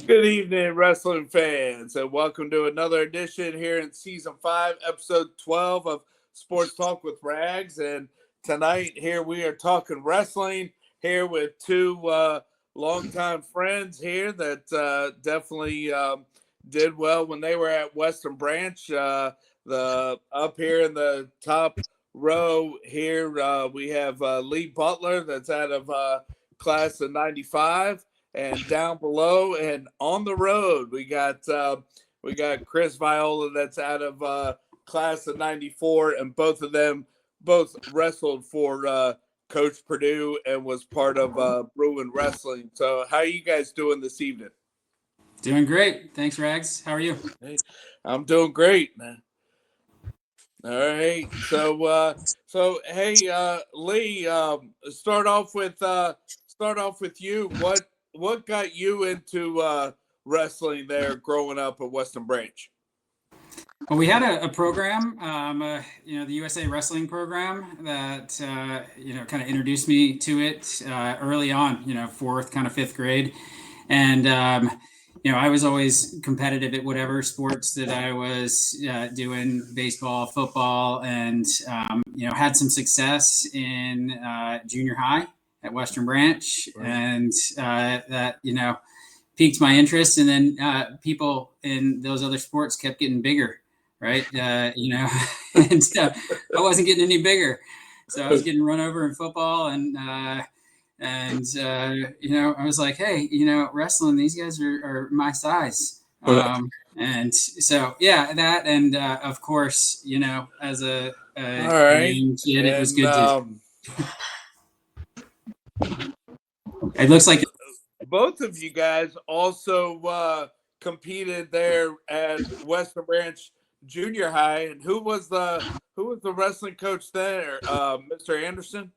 Good evening, wrestling fans, and welcome to another edition here in season 5, episode 12 of Sports Talk with Rags. And tonight, here we are talking wrestling here with two longtime friends here that definitely did well when they were at Western Branch. The up here in the top row here, we have Lee Butler, that's out of class of '95. And down below and on the road, we got Chris Viola, that's out of class of '94, and both of them both wrestled for Coach Perdew and was part of Bruin Wrestling. So, how are you guys doing this evening? Doing great, thanks, Rags. How are you? Hey, I'm doing great, man. All right, so hey, Lee, start off with you. What got you into wrestling there growing up at Western Branch? Well, we had a program, the USA Wrestling program that, kind of introduced me to it early on, fourth, kind of fifth grade. And, I was always competitive at whatever sports that I was doing, baseball, football, and, had some success in junior high at Western Branch. Right. And that, piqued my interest. And then people in those other sports kept getting bigger. Right. And so I wasn't getting any bigger. So I was getting run over in football and I was like, hey, wrestling, these guys are my size. And so, yeah, that. And of course, as a young kid, it was good it looks like both of you guys also competed there at Western Branch Junior High. And who was the wrestling coach there? Mr. Anderson?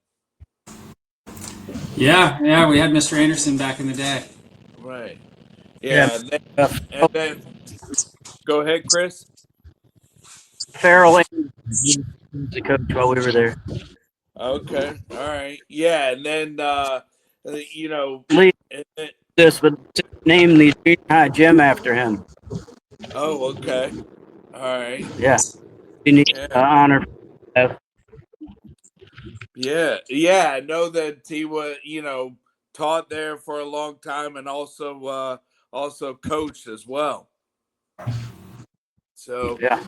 Yeah, we had Mr. Anderson back in the day. Right. Yeah. And then go ahead, Chris. Farrell, the coach while we were there. Okay. All right. Yeah, and then Lee, this would name the junior high gym after him. Oh, okay. All right. Yeah. You need honor. Yeah. I know that he was, taught there for a long time and also coached as well. So yeah.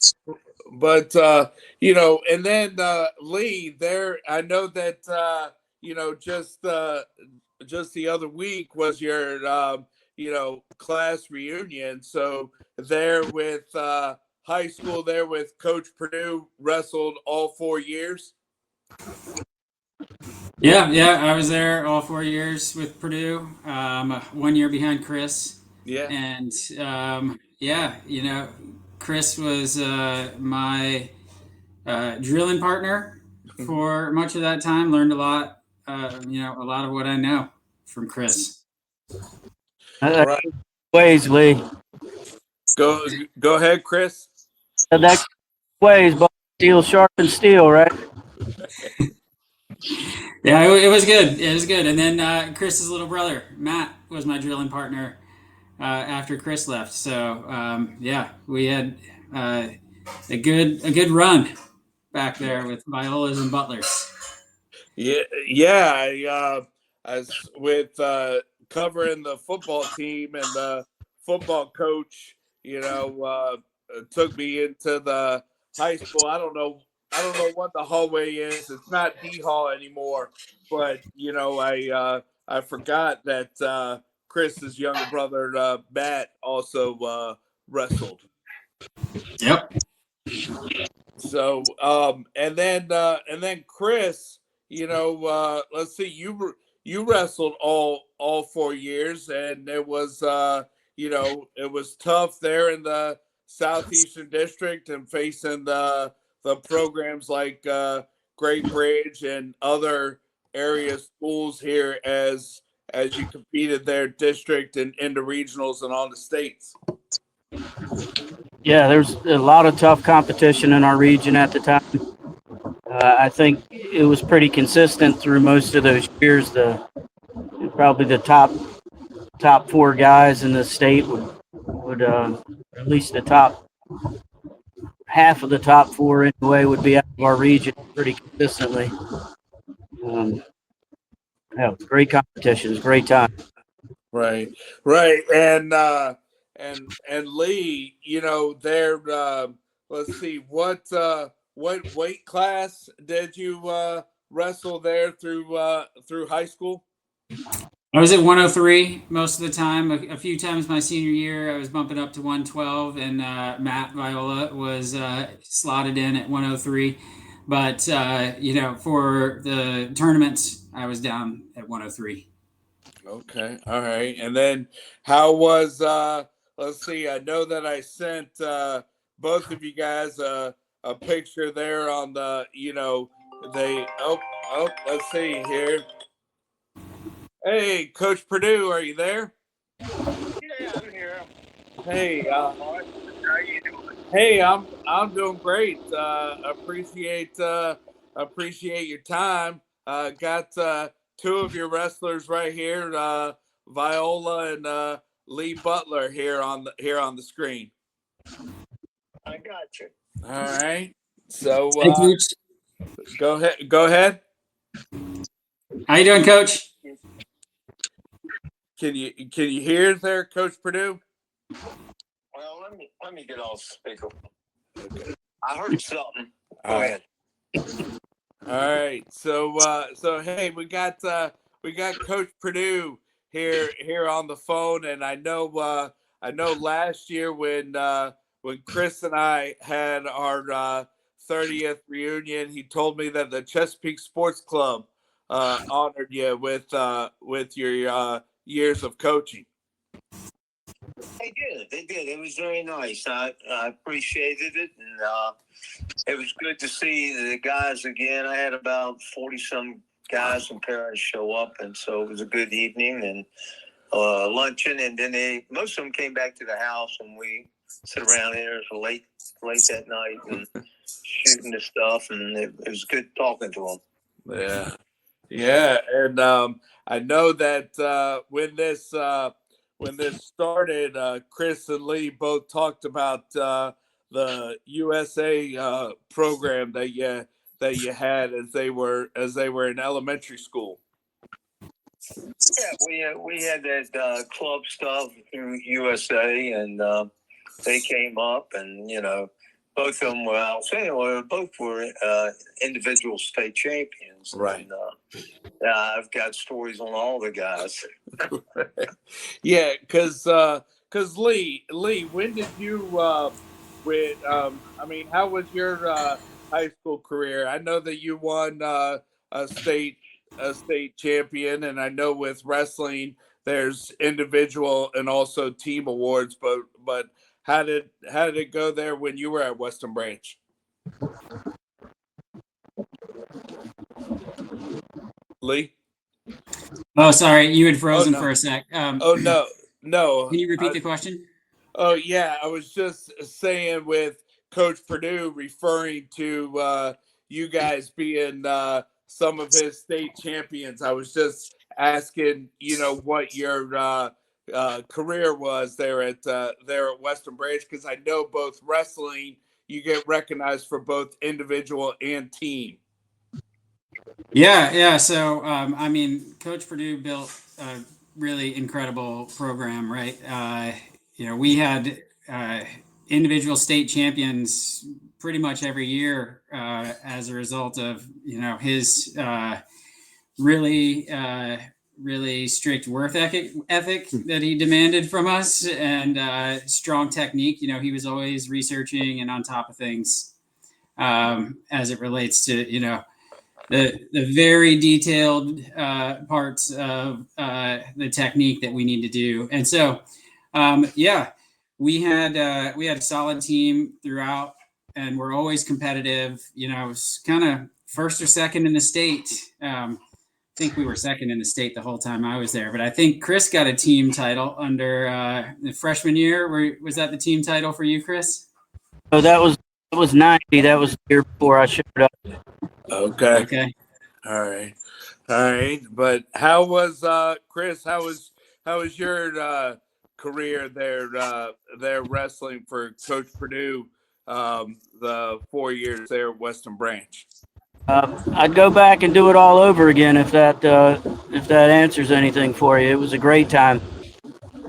But and then Lee, there, I know that just the other week was your class reunion. So there with high school, there with Coach Perdew, wrestled all 4 years. Yeah, I was there all 4 years with Perdew. 1 year behind Chris. Yeah, and Chris was my drilling partner for much of that time. Learned a lot, a lot of what I know from Chris. Right. Ways, Lee. Go ahead, Chris. That ways, but steel sharpens steel, right? Yeah, it was good. It was good. And then Chris's little brother, Matt, was my drilling partner after Chris left. So we had a good run back there with Violas and Butlers. Yeah. I was with covering the football team, and the football coach, took me into the high school. I don't know what the hallway is. It's not D Hall anymore, but I forgot that Chris's younger brother Matt also wrestled. Yep. So and then Chris, let's see, you wrestled all 4 years, and it was it was tough there in the Southeastern District and facing the programs like Great Bridge and other area schools here as you competed their district and into regionals and on the states. Yeah, there's a lot of tough competition in our region at the time. I think it was pretty consistent through most of those years. Probably the top top 4 guys in the state would at least the top half of the top 4 anyway would be out of our region pretty consistently. Yeah, great competitions, great time. Right, right, and Lee, they're let's see, what weight class did you wrestle there through high school? I was at 103 most of the time. A few times my senior year, I was bumping up to 112, and Matt Viola was slotted in at 103. But for the tournaments, I was down at 103. Okay, all right. And then how was let's see, I know that I sent both of you guys a picture there on the, they let's see here. Hey, Coach Perdew, are you there? Yeah, I'm here. Hey, How you doing? hey, I'm doing great. Appreciate your time. Got two of your wrestlers right here, Viola and Lee Butler here on the screen. I got you. All right. So Hey, Coach. go ahead. Go ahead. How you doing, Coach? Can you hear there, Coach Perdew? Well, let me get off speaker. Okay. I heard something. Go All right. ahead. All right. So hey, we got Coach Perdew here on the phone, and I know last year when Chris and I had our 30th reunion, he told me that the Chesapeake Sports Club honored you with your years of coaching. They did. They did. It was very nice. I appreciated it, and it was good to see the guys again. I had about 40-some guys and parents show up, and so it was a good evening and luncheon. And then most of them came back to the house, and we sit around here until late that night and shooting the stuff, and it was good talking to them. Yeah, and I know that when this started, Chris and Lee both talked about the USA program that you had as they were in elementary school. Yeah, we had that club stuff through USA, and they came up, and both of them were. I'll say, both were individual state champions. Right. And, I've got stories on all the guys. Yeah, because Lee, when did you how was your high school career? I know that you won a state champion, and I know with wrestling there's individual and also team awards, but how did it go there when you were at Western Branch? Lee? Oh, sorry, you had frozen for a sec. No. Can you repeat the question? Oh yeah, I was just saying with Coach Perdew referring to you guys being some of his state champions. I was just asking, what your career was there at Western Branch, because I know both wrestling, you get recognized for both individual and team. Yeah. So, Coach Perdew built a really incredible program, right? We had individual state champions pretty much every year as a result of, his really strict work ethic that he demanded from us, and strong technique. He was always researching and on top of things as it relates to, the very detailed parts of the technique that we need to do. And so, we had a solid team throughout, and we're always competitive. It was kind of first or second in the state. I think we were second in the state the whole time I was there, but I think Chris got a team title under the freshman year. Was that the team title for you, Chris? So that was 90. That was the year before I showed up. Okay. All right. But how was Chris? How was was your career there wrestling for Coach Perdew the 4 years there at Western Branch? I'd go back and do it all over again if that answers anything for you. It was a great time.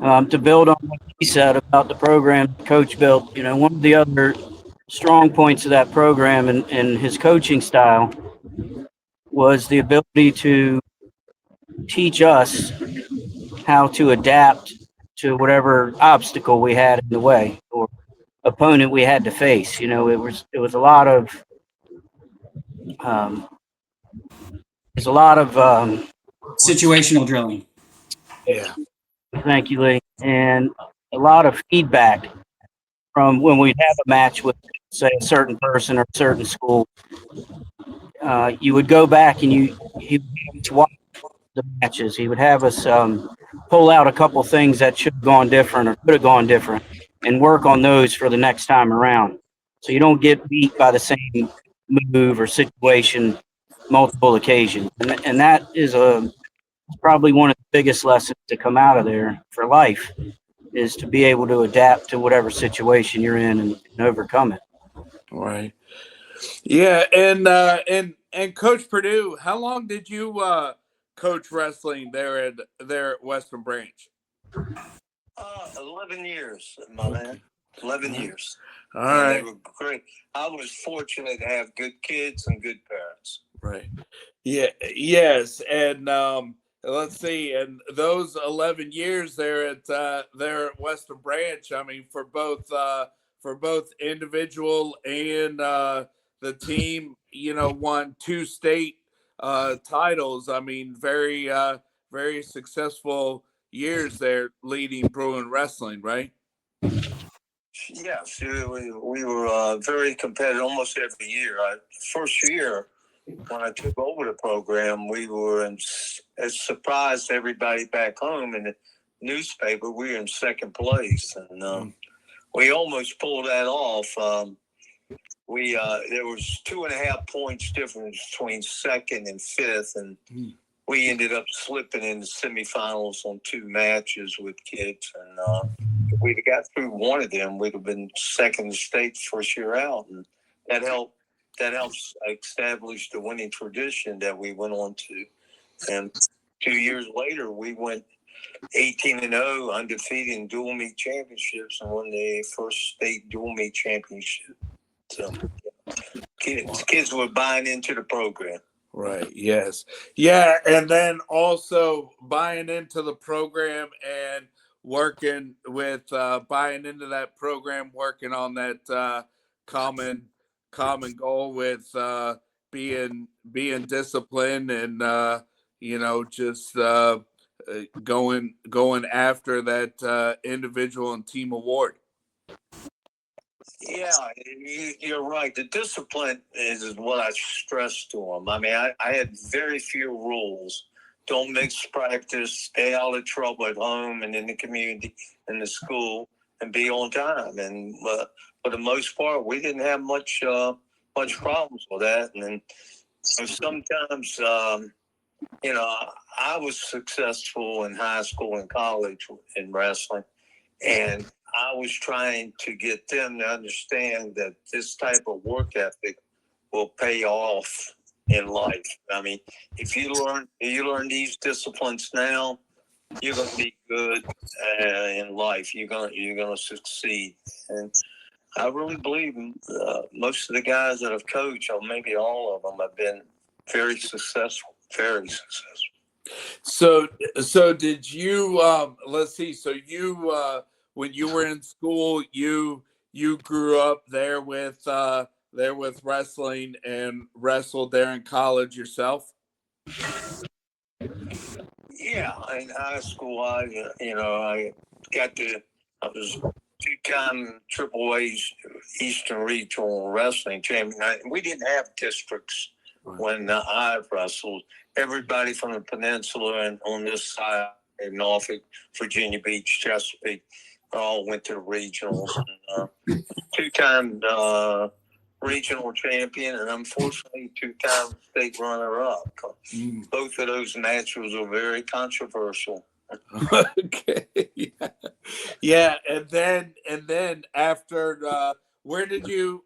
To build on what he said about the program Coach built, one of the other strong points of that program and his coaching style was the ability to teach us how to adapt to whatever obstacle we had in the way or opponent we had to face. It was a lot of there's a lot of Situational drilling. Yeah. thank you, Lee, and a lot of feedback from when we'd have a match with, say, a certain person or a certain school. You would go back and he would watch the matches. He would have us pull out a couple things that should have gone different or could have gone different and work on those for the next time around. So you don't get beat by the same move or situation multiple occasions. And that is probably one of the biggest lessons to come out of there for life is to be able to adapt to whatever situation you're in and overcome it. Right. Yeah, and Coach Perdew, how long did you coach wrestling there at Western Branch? 11 years, my man. 11 years. All And right. they were great. I was fortunate to have good kids and good parents. Right. Yeah. Yes. And let's see. And those 11 years there at Western Branch. I mean, for both individual and the team, won 2 state titles. I mean, very successful years there, leading Bruin wrestling. Right. Yes, we were very competitive almost every year. First year, when I took over the program, we were it surprised everybody back home in the newspaper. We were in second place, and we almost pulled that off. There was 2.5 points difference between second and fifth, and we ended up slipping in the semifinals on 2 matches with kids. And if we'd have got through one of them, we'd have been second in the state first year out, and that helped. That helps establish the winning tradition that we went on to. And 2 years later, we went 18-0, undefeated in dual meet championships, and won the first state dual meet championship. So kids were buying into the program. Right. Yes. Yeah. And then also buying into the program and working with buying into that program, working on that common goal with being disciplined and just going after that individual and team award. Yeah, you're right. The discipline is what I stress to them. I mean, I had very few rules. Don't mix practice, stay out of trouble at home and in the community, in the school, and be on time. And for the most part, we didn't have much problems with that. And then sometimes, I was successful in high school and college in wrestling, and I was trying to get them to understand that this type of work ethic will pay off in life. I mean, if you learn these disciplines now, you're going to be good in life. You're going to succeed. And I really believe most of the guys that I've coached, or maybe all of them, have been very successful. Very successful. So did you? Let's see. So you, when you were in school, you grew up there with wrestling and wrestled there in college yourself. Yeah, in high school, I was 2-time AAA Eastern Regional Wrestling champion. We didn't have districts when I wrestled. Everybody from the peninsula and on this side, in Norfolk, Virginia Beach, Chesapeake, all went to the regionals. And, 2-time regional champion, and unfortunately 2-time state runner-up. Both of those matches were very controversial. Okay. Yeah, and then after where did you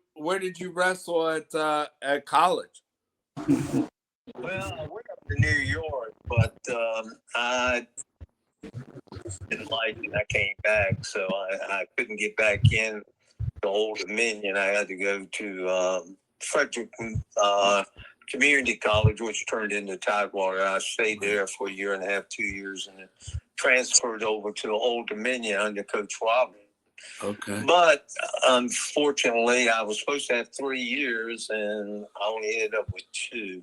wrestle at college? Well, I went up to New York, but I didn't like it. I came back, so I couldn't get back in to Old Dominion. I had to go to Frederick Community College, which turned into Tidewater. I stayed there for a year and a half, 2 years, and then transferred over to Old Dominion under Coach Robin. Okay. But unfortunately, I was supposed to have 3 years, and I only ended up with 2.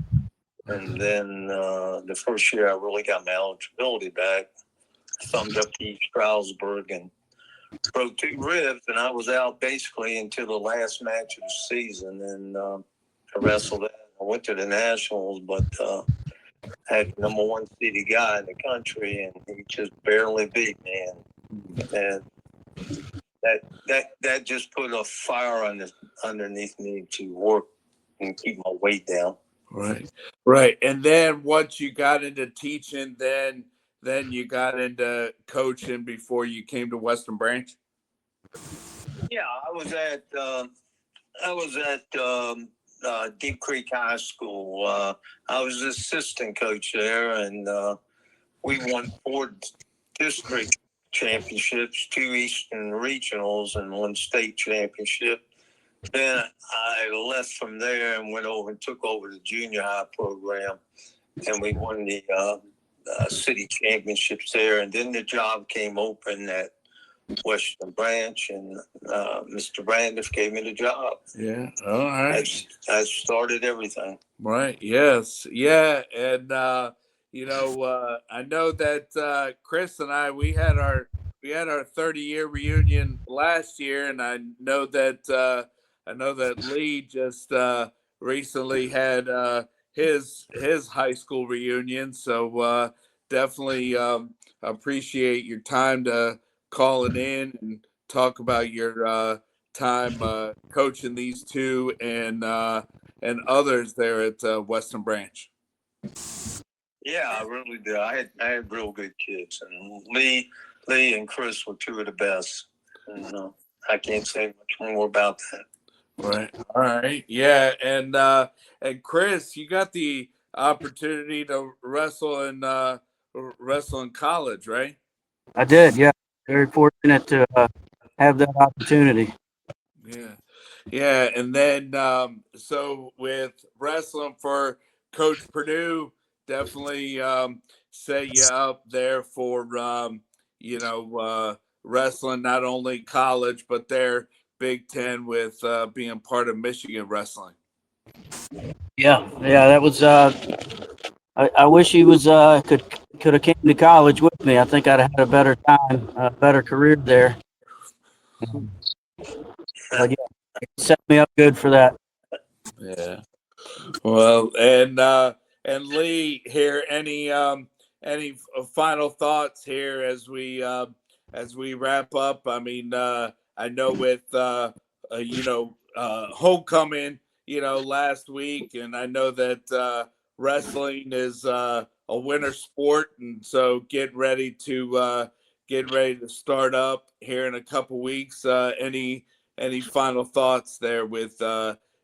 And then the first year, I really got my eligibility back. Thumbed up to East Stroudsburg and broke 2 ribs, and I was out basically until the last match of the season. And I wrestled that. I went to the Nationals, but had the number 1 seeded guy in the country, and he just barely beat me. And that just put a fire underneath me to work and keep my weight down. Right. And then once you got into teaching, then you got into coaching before you came to Western Branch. Yeah, I was at Deep Creek High School. I was the assistant coach there, and we won 4 district championships, 2 Eastern regionals, and 1 state championship. Then I left from there and went over and took over the junior high program, and we won the city championships there. And then the job came open at Western Branch, and Mr. Brandiff gave me the job. Yeah. All right. I started everything. Right. Yes. Yeah. And I know that Chris and I we had our 30-year reunion last year, and I know that Lee just recently had his high school reunion. So definitely appreciate your time to calling in and talk about your time coaching these 2 and others there at Western Branch. Yeah, I really did. I had real good kids, and Lee and Chris were 2 of the best. And I can't say much more about that. Right. All right. Yeah. And Chris, you got the opportunity to wrestle in college, right? I did, yeah. Very fortunate to have that opportunity. Yeah. Yeah. And then so with wrestling for Coach Perdew, definitely set you up there for wrestling not only college but their Big Ten with being part of Michigan wrestling. Yeah, that was. I wish he was could have came to college with me. I think I'd have had a better time, a better career there. But yeah, it set me up good for that. Yeah. Well, and Lee, here, any final thoughts here as we wrap up? I mean, I know with homecoming, last week, and I know that wrestling is a winter sport, and so get ready to start up here in a couple weeks. Any final thoughts there with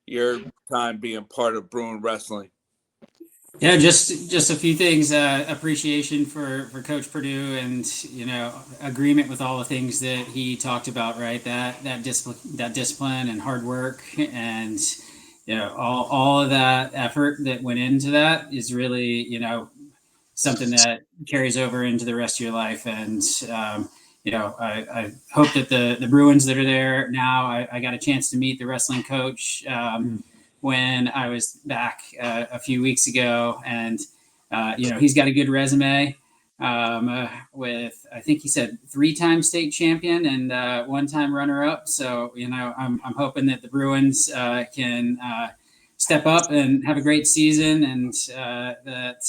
your time being part of Bruin Wrestling? Yeah, just a few things. Appreciation for Coach Perdew, and agreement with all the things that he talked about. Right, that discipline and hard work, and all of that effort that went into that is really something that carries over into the rest of your life. And I hope that the Bruins that are there now, I got a chance to meet the wrestling coach when I was back a few weeks ago, and he's got a good resume with, I think he said 3-time state champion and 1-time runner-up. So I'm hoping that the Bruins can step up and have a great season, and that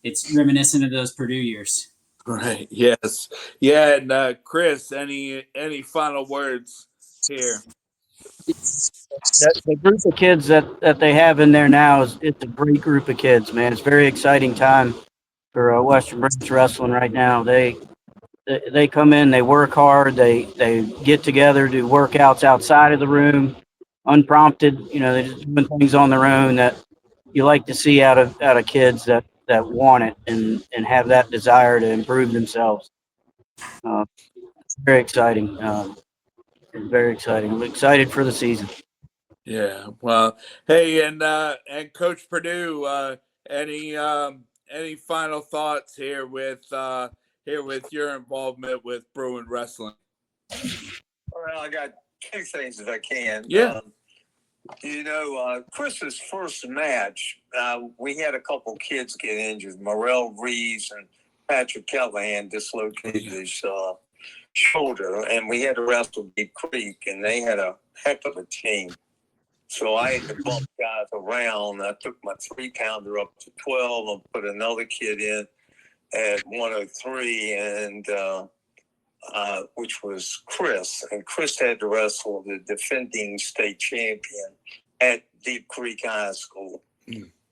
it's reminiscent of those Perdew years. Right. Yes. Yeah. And Chris, any final words here? The group of kids that they have in there now it's a great group of kids, man. It's a very exciting time for Western Branch Wrestling right now. They come in, they work hard, they get together, do workouts outside of the room, unprompted. You know, they're just doing things on their own that you like to see out of kids that want it and have that desire to improve themselves. Very exciting. Very exciting. I'm excited for the season. Yeah. Well, hey, and Coach Perdew, any final thoughts here with your involvement with Bruin Wrestling? Well, I got two things if I can. Yeah. Chris's first match, we had a couple kids get injured. Morel Reeves and Patrick Callahan dislocated his shoulder, and we had to wrestle Deep Creek, and they had a heck of a team. So I had to bump guys around. I took my 3-pounder up to 12 and put another kid in at 103, and which was Chris. And Chris had to wrestle the defending state champion at Deep Creek High School.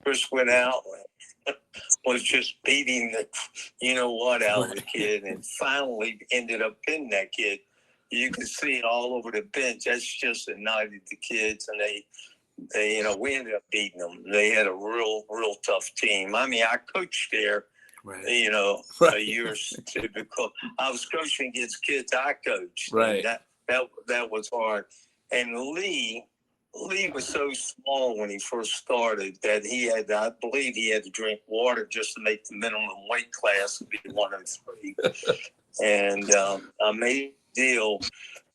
Chris went out and was just beating the out of the kid, and finally ended up pinning that kid. You can see it all over the bench. That's just ignited the kids, and they we ended up beating them. They had a real tough team. I mean, I coached there, Right. A year or two, because I was coaching against kids I coached. Right. That was hard. And Lee was so small when he first started that I believe he had to drink water just to make the minimum weight class to be 103. And I made a deal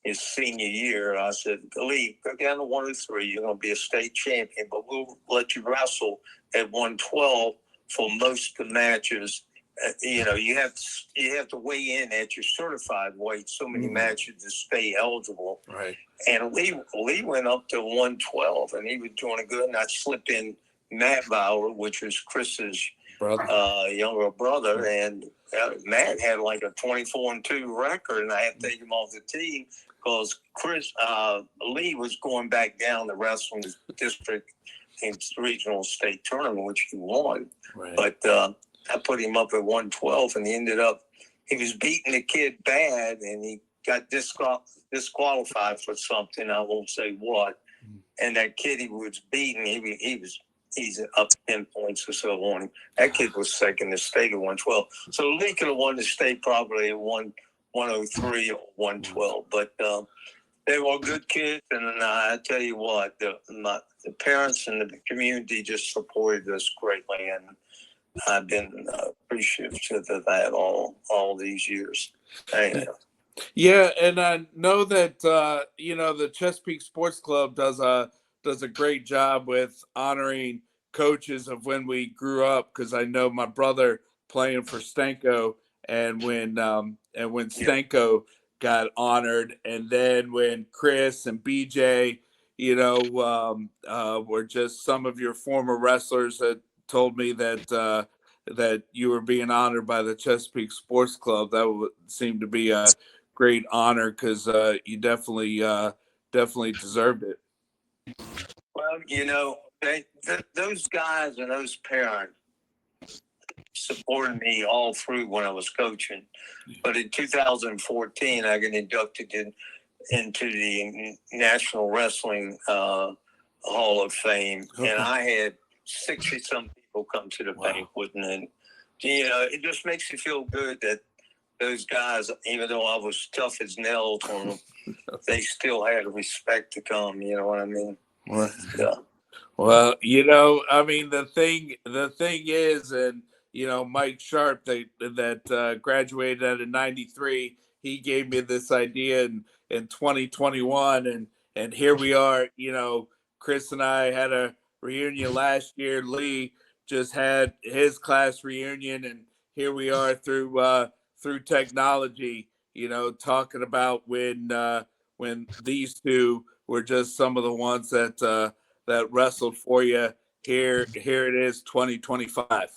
his senior year. I said, Lee, go down to 103. You're going to be a state champion, but we'll let you wrestle at 112 for most of the matches. You have to weigh in at your certified weight so many matches to stay eligible. Right. And Lee went up to 112, and he was doing good. And I slipped in Matt Bauer, which was Chris's younger brother, and Matt had like a 24-2 record, and I had to take him off the team because Lee was going back down to wrestling district in regional state tournament, which he won. Right. But I put him up at 112, and he was beating the kid bad, and he got disqualified for something. I won't say what. And that kid he was beating, he's up 10 points or so on him. That kid was second in the state at 112. So Lee could have won the state probably at 103 or 112. But they were good kids, and I tell you what, the parents and the community just supported us greatly, and I've been appreciative of that all these years. Yeah, and I know that the Chesapeake Sports Club does a great job with honoring coaches of when we grew up, because I know my brother playing for Stanko, and when Stanko got honored, and then when Chris and BJ were just some of your former wrestlers that told me that you were being honored by the Chesapeake Sports Club. That would seem to be a great honor, because you definitely deserved it. Well, those guys and those parents supported me all through when I was coaching. But in 2014, I got inducted into the National Wrestling Hall of Fame, and I had 60-some people come to the banquet, and it just makes you feel good that those guys, even though I was tough as nails on them, they still had the respect to come. You know what I mean? Right. Yeah. Well, I mean, the thing is, and Mike Sharp that graduated out of '93, he gave me this idea in 2021, and here we are. Chris and I had a reunion last year. Lee just had his class reunion, and here we are through technology. Talking about when these two were just some of the ones that wrestled for you. Here it is, 2025.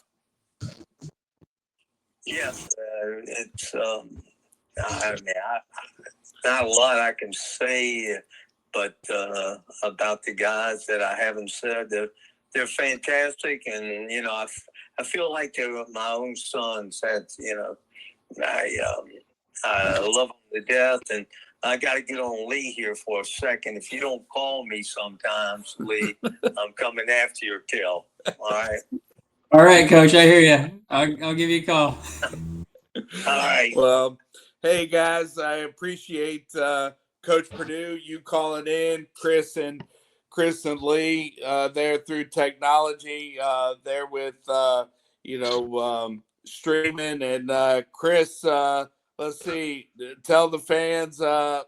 Yes, it's not a lot I can say, but about the guys that I haven't said, they're fantastic, and I feel like they're my own sons. I love them to death, and I got to get on Lee here for a second. If you don't call me sometimes, Lee, I'm coming after your tail. All right. All right, Coach. I hear you. I'll give you a call. All right. Well, hey guys, I appreciate Coach Perdew, you calling in, Chris and Lee there through technology there with streaming, and Chris, let's see, tell the fans,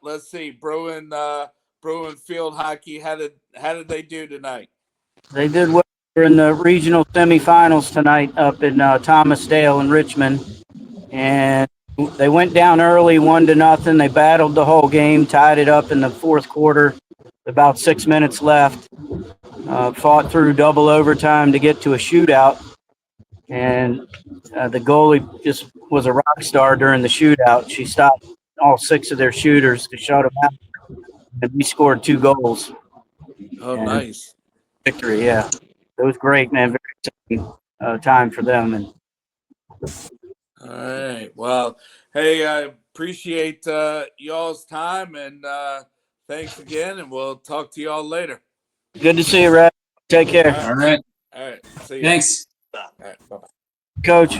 let's see, Bruin field hockey, how did they do tonight? They did well. We're in the regional semifinals tonight up in Thomasdale in Richmond, and they went down early 1-0. They battled the whole game, tied it up in the fourth quarter. About 6 minutes left. Fought through double overtime to get to a shootout, and the goalie just was a rock star during the shootout. She stopped all 6 of their shooters to shut them out, and we scored 2 goals. Oh, And nice. victory, yeah. It was great, man. Very exciting time for them. And all right. Well, hey, I appreciate y'all's time, and thanks again, and we'll talk to y'all later. good to see you, Red. Take care. All right. All right. See you. Thanks. All right. Bye-bye. Coach.